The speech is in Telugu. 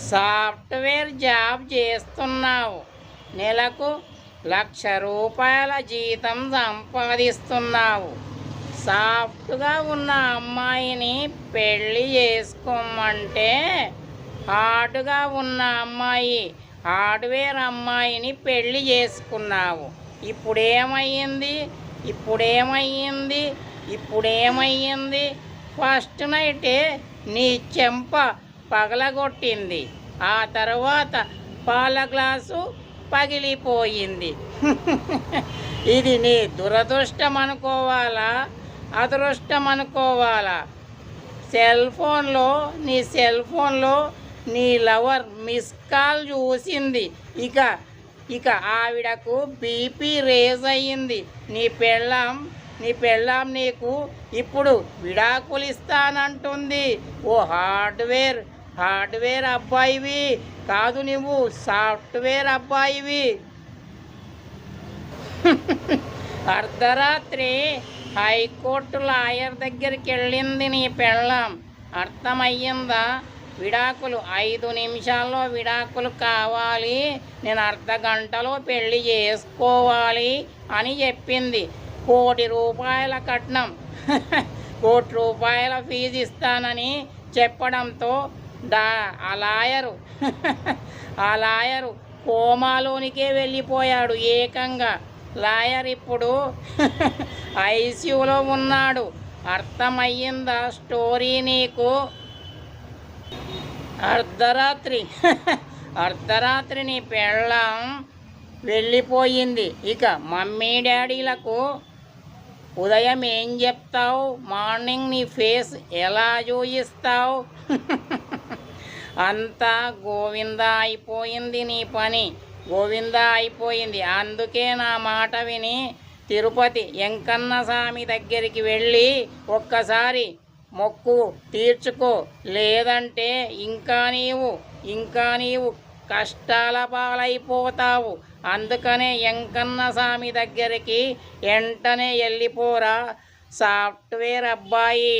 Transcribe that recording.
సాఫ్ట్వేర్ జాబ్ చేస్తున్నావు, నెలకు ₹1,00,000 జీతం సంపాదిస్తున్నావు. సాఫ్ట్గా ఉన్న అమ్మాయిని పెళ్ళి చేసుకోమంటే హార్డ్గా ఉన్న అమ్మాయి, హార్డ్వేర్ అమ్మాయిని పెళ్ళి చేసుకున్నావు. ఇప్పుడేమయ్యింది? ఫస్ట్ నైటే నీ చెంప పగలగొట్టింది, ఆ తర్వాత పాల గ్లాసు పగిలిపోయింది. ఇది నీ దురదృష్టం అనుకోవాలా, అదృష్టం అనుకోవాలా? నీ సెల్ ఫోన్లో నీ లవర్ మిస్ కాల్ చూసింది. ఇక ఆవిడకు బీపీ రేజ్ అయ్యింది. నీ పెళ్ళాం నీకు ఇప్పుడు విడాకులు ఇస్తానంటుంది. ఓ హార్డ్వేర్ అబ్బాయివి కాదు, నువ్వు సాఫ్ట్వేర్ అబ్బాయివి. అర్ధరాత్రి హైకోర్టు లాయర్ దగ్గరికి వెళ్ళింది నీ పెళ్ళాం. అర్థమయ్యిందా? విడాకులు 5 నిమిషాల్లో విడాకులు కావాలి, నేను అర్ధగంటలో పెళ్లి చేసుకోవాలి అని చెప్పింది. ₹1,00,00,000 కట్నం, ₹1,00,00,000 ఫీజు ఇస్తానని చెప్పడంతో ఆ లాయరు కోమాలోనికే వెళ్ళిపోయాడు ఏకంగా. లాయర్ ఇప్పుడు ఐసీయూలో ఉన్నాడు. అర్థమయ్యిందా స్టోరీ నీకు? అర్ధరాత్రి నీ పెళ్ళాం వెళ్ళిపోయింది. ఇక మమ్మీ డాడీలకు ఉదయం ఏం చెప్తావు? మార్నింగ్ నీ ఫేస్ ఎలా చూయిస్తావు? అంతా గోవిందా అయిపోయింది, నీ పని గోవిందా అయిపోయింది. అందుకే నా మాట విని తిరుపతి వెంకన్న స్వామి దగ్గరికి వెళ్ళి ఒక్కసారి మొక్కు తీర్చుకో, లేదంటే ఇంకా నీవు కష్టాల పాలైపోతావు. అందుకనే వెంకన్న స్వామి దగ్గరికి వెంటనే వెళ్ళిపోరా సాఫ్ట్వేర్ అబ్బాయి.